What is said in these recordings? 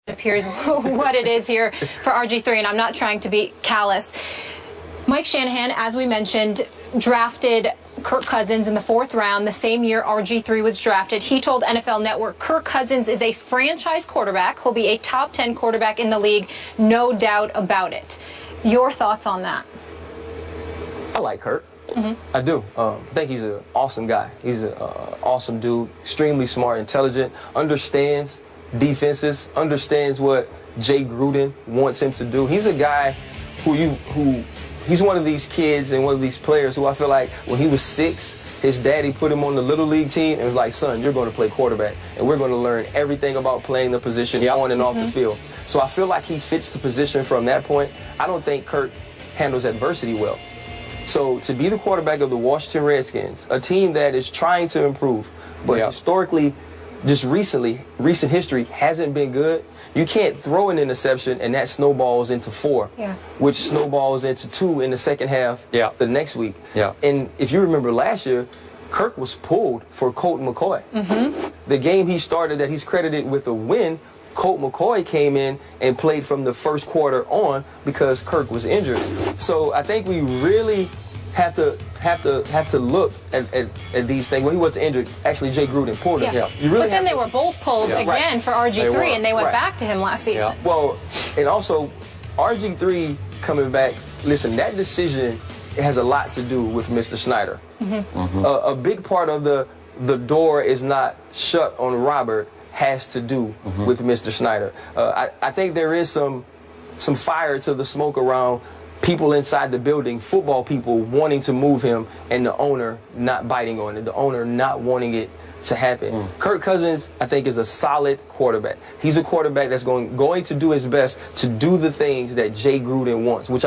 appears what it is here for RG3, and I'm not trying to be callous. Mike Shanahan, as we mentioned, drafted Kirk Cousins in the 4th round, the same year RG3 was drafted. He told NFL Network Kirk Cousins is a franchise quarterback. He'll be a top 10 quarterback in the league, no doubt about it. Your thoughts on that? I like Kirk. I do. I think he's an awesome guy. He's an awesome dude, extremely smart, intelligent, understands defenses, understands what Jay Gruden wants him to do. He's a guy he's one of these kids and one of these players who I feel like when he was 6, his daddy put him on the little league team and was like, son, you're going to play quarterback, and we're going to learn everything about playing the position on and off the field. So I feel like he fits the position from that point. I don't think Kirk handles adversity well. So to be the quarterback of the Washington Redskins, a team that is trying to improve, but historically, just recent history hasn't been good. You can't throw an interception and that snowballs into 4, which snowballs into 2 in the second half the next week. And if you remember last year, Kirk was pulled for Colt McCoy. The game he started that he's credited with a win, Colt McCoy came in and played from the first quarter on because Kirk was injured. So I think we really have to look at these things. Well, he wasn't injured. Actually, Jay Gruden pulled him. You really but then they were both pulled again for RG3, and they went back to him last season. Well, and also, RG3 coming back, listen, that decision has a lot to do with Mr. Snyder. A big part of the door is not shut on Robert has to do with Mr. Snyder. I think there is some fire to the smoke around people inside the building, football people wanting to move him, and the owner not biting on it, the owner not wanting it to happen. Kirk Cousins, I think, is a solid quarterback. He's a quarterback that's going to do his best to do the things that Jay Gruden wants, which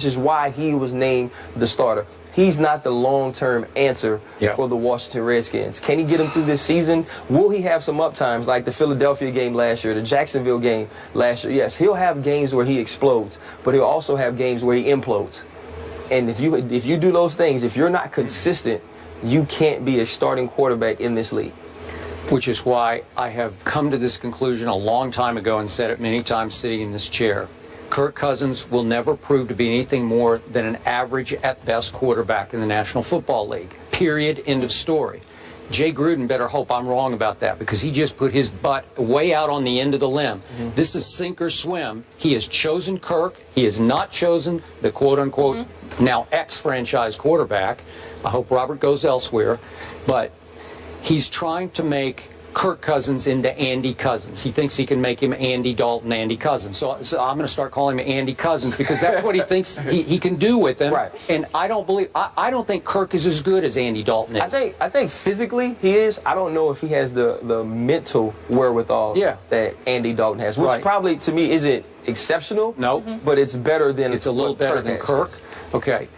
is why he was named the starter. He's not the long-term answer for the Washington Redskins. Can he get him through this season? Will he have some up times like the Philadelphia game last year, the Jacksonville game last year? Yes, he'll have games where he explodes, but he'll also have games where he implodes. And if you do those things, if you're not consistent, you can't be a starting quarterback in this league. Which is why I have come to this conclusion a long time ago and said it many times sitting in this chair. Kirk Cousins will never prove to be anything more than an average at best quarterback in the National Football League. Period. End of story. Jay Gruden better hope I'm wrong about that, because he just put his butt way out on the end of the limb. This is sink or swim. He has chosen Kirk. He has not chosen the quote-unquote now ex-franchise quarterback. I hope Robert goes elsewhere. But he's trying to make Kirk Cousins into Andy Cousins. He thinks he can make him Andy Dalton, Andy Cousins. So I'm going to start calling him Andy Cousins because that's what he thinks he can do with him. And I don't think Kirk is as good as Andy Dalton is. I think physically he is. I don't know if he has the mental wherewithal that Andy Dalton has, which probably to me isn't exceptional. No, but it's better than it's a little better than Kirk. Okay,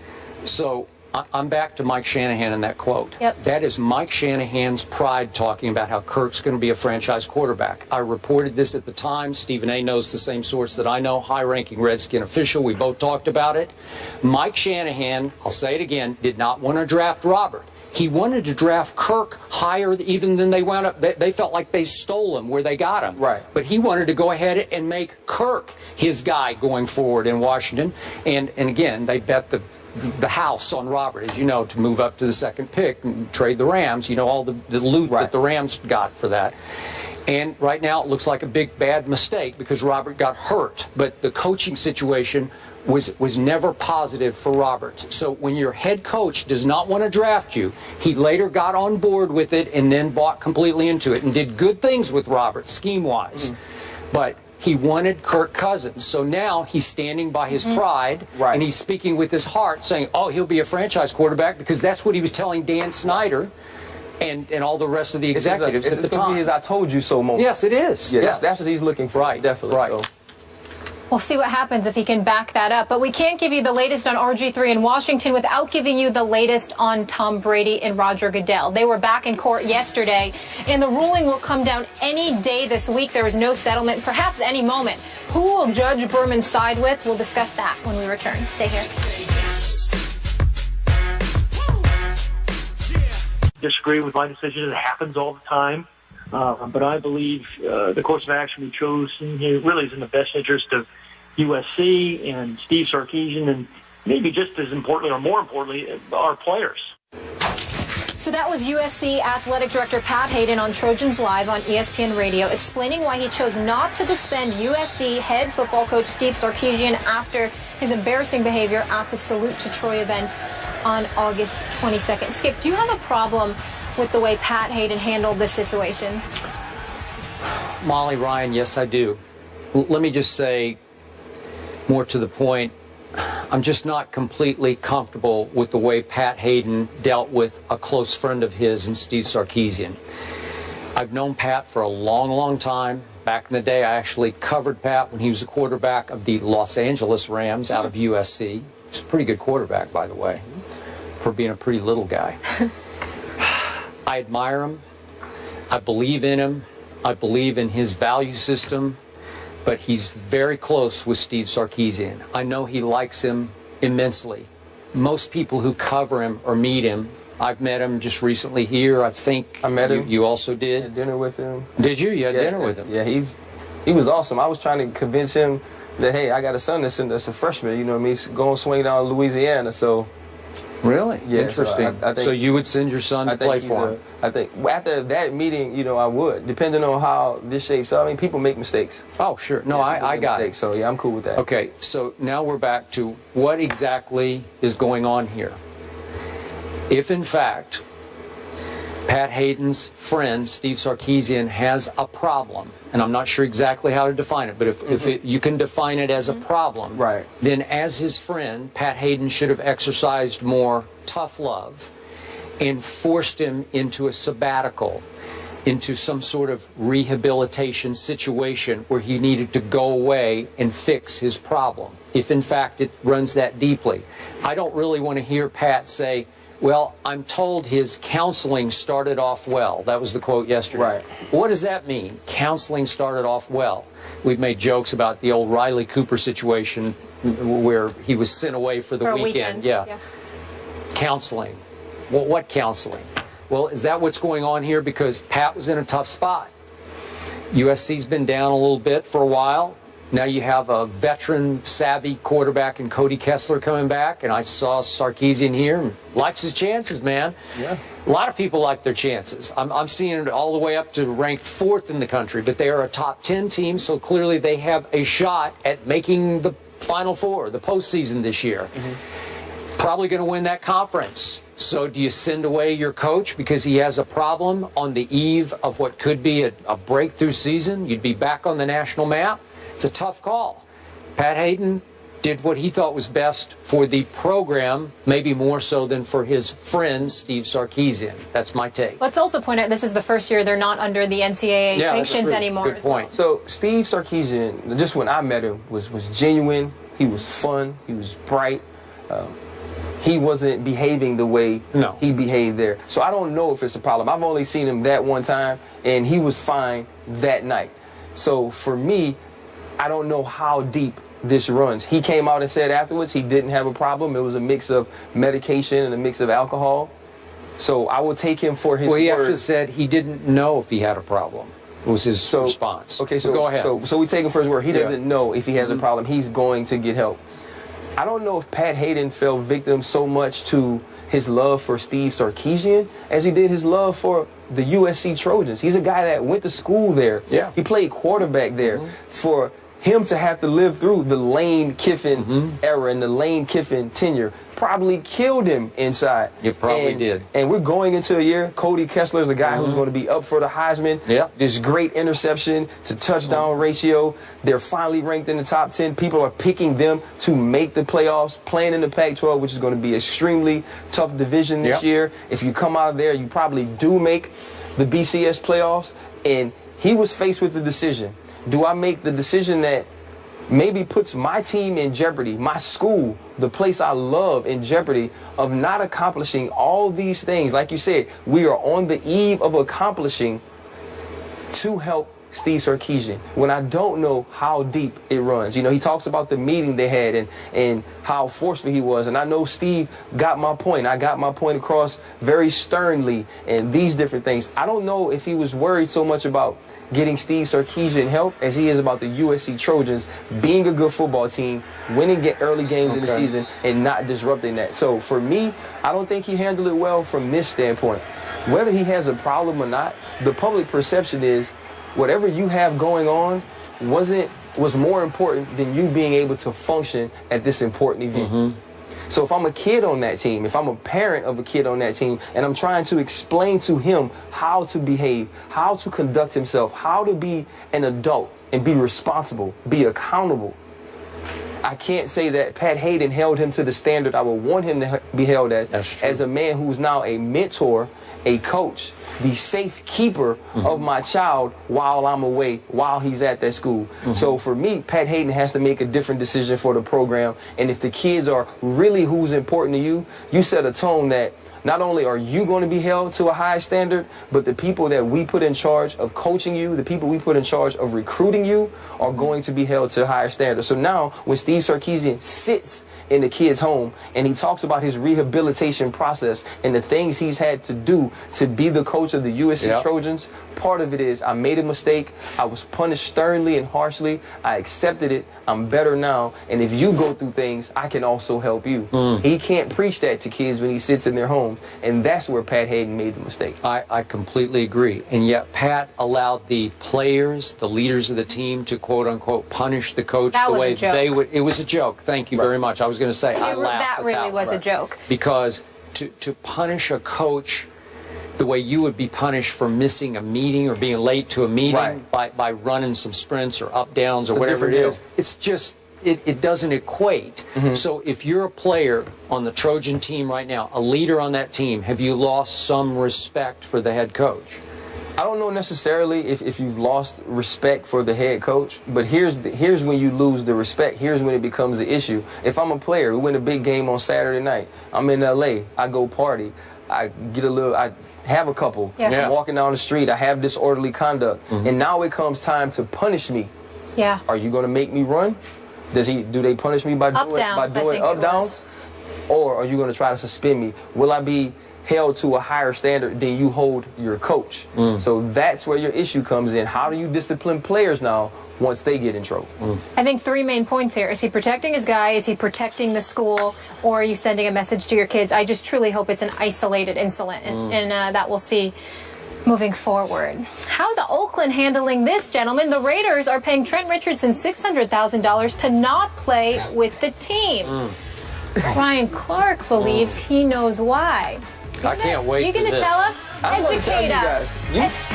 so I'm back to Mike Shanahan and that quote. That is Mike Shanahan's pride talking about how Kirk's going to be a franchise quarterback. I reported this at the time. Stephen A. knows the same source that I know, high-ranking Redskin official. We both talked about it. Mike Shanahan, I'll say it again, did not want to draft Robert. He wanted to draft Kirk higher even than they wound up. They felt like they stole him where they got him. But he wanted to go ahead and make Kirk his guy going forward in Washington. And again, they bet the house on Robert, as you know, to move up to the 2nd pick and trade the Rams. You know, all the loot that the Rams got for that. And right now it looks like a big bad mistake because Robert got hurt. But the coaching situation was never positive for Robert. So when your head coach does not want to draft you, he later got on board with it and then bought completely into it and did good things with Robert scheme-wise. But he wanted Kirk Cousins. So now he's standing by his pride, and he's speaking with his heart, saying, oh, he'll be a franchise quarterback, because that's what he was telling Dan Snyder and all the rest of the executives at the time. It's going to be his I told you so moment. Yes, it is. Yeah, that's what he's looking for. Definitely. So. We'll see what happens if he can back that up. But we can't give you the latest on RG3 in Washington without giving you the latest on Tom Brady and Roger Goodell. They were back in court yesterday, and the ruling will come down any day this week. There is no settlement, perhaps any moment. Who will Judge Berman side with? We'll discuss that when we return. Stay here. Disagree with my decision. It happens all the time. But I believe the course of action we chose really is in the best interest of USC and Steve Sarkisian, and maybe just as importantly or more importantly, our players. So that was USC Athletic Director Pat Hayden on Trojans Live on ESPN Radio, explaining why he chose not to disband USC head football coach Steve Sarkisian after his embarrassing behavior at the Salute to Troy event on August 22nd. Skip, do you have a problem with the way Pat Hayden handled this situation? Molly, Ryan, yes, I do. Let me just say, more to the point, I'm just not completely comfortable with the way Pat Hayden dealt with a close friend of his and Steve Sarkisian. I've known Pat for a long, long time. Back in the day, I actually covered Pat when he was a quarterback of the Los Angeles Rams out of USC. He's a pretty good quarterback, by the way, for being a pretty little guy. I admire him. I believe in him. I believe in his value system. But he's very close with Steve Sarkisian. I know he likes him immensely. Most people who cover him or meet him, I've met him just recently here. I think I met him. You also did? I had dinner with him. Did you? You had dinner with him? Yeah, he was awesome. I was trying to convince him that, hey, I got a son that's a freshman, you know what I mean, going to swing down Louisiana, so. Really? Yeah, interesting. So, I think, so you would send your son to play for him? I think after that meeting, you know, I would, depending on how this shapes up. I mean, people make mistakes. Oh, sure. No, yeah, I got it. So, yeah, I'm cool with that. Okay, so now we're back to what exactly is going on here. If, in fact, Pat Hayden's friend, Steve Sarkisian, has a problem, and I'm not sure exactly how to define it, but if you can define it as a problem, right, then as his friend, Pat Hayden should have exercised more tough love and forced him into a sabbatical, into some sort of rehabilitation situation where he needed to go away and fix his problem, if in fact it runs that deeply. I don't really want to hear Pat say, well, I'm told his counseling started off well. That was the quote yesterday. Right. What does that mean? Counseling started off well. We've made jokes about the old Riley Cooper situation where he was sent away for the weekend. Yeah. Counseling. Well, what counseling? Well, is that what's going on here? Because Pat was in a tough spot. USC's been down a little bit for a while. Now you have a veteran, savvy quarterback in Cody Kessler coming back, and I saw Sarkisian here and likes his chances, man. Yeah. A lot of people like their chances. I'm seeing it all the way up to ranked 4th in the country, but they are a top 10 team, so clearly they have a shot at making the Final Four, the postseason this year. Probably going to win that conference. So do you send away your coach because he has a problem on the eve of what could be a breakthrough season? You'd be back on the national map. It's a tough call. Pat Hayden did what he thought was best for the program, maybe more so than for his friend, Steve Sarkisian. That's my take. Let's also point out this is the first year they're not under the NCAA sanctions anymore. Good point. So Steve Sarkisian, just when I met him, was genuine. He was fun. He was bright. He wasn't behaving the way he behaved there. So I don't know if it's a problem. I've only seen him that one time, and he was fine that night. So for me, I don't know how deep this runs. He came out and said afterwards he didn't have a problem. It was a mix of medication and a mix of alcohol. So I will take him for his word. Well, he actually said he didn't know if he had a problem. Was his response. Okay, so go ahead. So we take him for his word. He doesn't know if he has a problem. He's going to get help. I don't know if Pat Hayden fell victim so much to his love for Steve Sarkisian as he did his love for the USC Trojans. He's a guy that went to school there. Yeah. He played quarterback there. For him to have to live through the Lane Kiffin era and the Lane Kiffin tenure probably killed him inside. It probably did. And we're going into a year, Cody Kessler is a guy who's going to be up for the Heisman. Yeah. This great interception to touchdown ratio. They're finally ranked in the top 10. People are picking them to make the playoffs, playing in the Pac-12, which is going to be extremely tough division this year. If you come out of there, you probably do make the BCS playoffs. And he was faced with the decision. Do I make the decision that maybe puts my team in jeopardy, my school, the place I love, in jeopardy of not accomplishing all these things? Like you said, we are on the eve of accomplishing to help Steve Sarkisian, when I don't know how deep it runs. You know, he talks about the meeting they had and how forceful he was. And I know Steve got my point. I got my point across very sternly and these different things. I don't know if he was worried so much about getting Steve Sarkisian help as he is about the USC Trojans being a good football team, winning early games in the season, and not disrupting that. So for me, I don't think he handled it well from this standpoint. Whether he has a problem or not, the public perception is whatever you have going on was more important than you being able to function at this important event. So if I'm a kid on that team, if I'm a parent of a kid on that team, and I'm trying to explain to him how to behave, how to conduct himself, how to be an adult and be responsible, be accountable, I can't say that Pat Hayden held him to the standard I would want him to be held as a man who's now a mentor, a coach, the safe keeper of my child while I'm away, while he's at that school. So for me, Pat Hayden has to make a different decision for the program. And if the kids are really who's important to you, you set a tone that not only are you going to be held to a high standard, but the people that we put in charge of coaching you, the people we put in charge of recruiting you are going to be held to a higher standard. So now when Steve Sarkisian sits in the kid's home and he talks about his rehabilitation process and the things he's had to do to be the coach of the USC Trojans, part of it is I made a mistake. I was punished sternly and harshly. I accepted it. I'm better now. And if you go through things, I can also help you. He can't preach that to kids when he sits in their homes. And that's where Pat Hayden made the mistake. I completely agree. And yet Pat allowed the players, the leaders of the team, to quote unquote punish the coach the way they would. It was a joke. Thank you very much. I was going to say I laughed. That really was a joke. Because to punish a coach the way you would be punished for missing a meeting or being late to a meeting by running some sprints or up downs or whatever it is, it's just it doesn't equate. So if you're a player on the Trojan team right now, a leader on that team, have you lost some respect for the head coach? I don't know necessarily if you've lost respect for the head coach, but here's when you lose the respect. Here's when it becomes an issue. If I'm a player, we win a big game on Saturday night. I'm in LA. I go party. I have a couple. I'm walking down the street. I have disorderly conduct. And now it comes time to punish me. Are you going to make me run? Do they punish me by doing up downs? Or are you going to try to suspend me? Will I be held to a higher standard than you hold your coach? So that's where your issue comes in. How do you discipline players now once they get in trouble? I think three main points here. Is he protecting his guy? Is he protecting the school? Or are you sending a message to your kids? I just truly hope it's an isolated incident, and that we'll see moving forward. How's Oakland handling this, gentlemen? The Raiders are paying Trent Richardson $600,000 to not play with the team. Ryan Clark believes he knows why. I can't wait for this. You going to tell us? Educate us.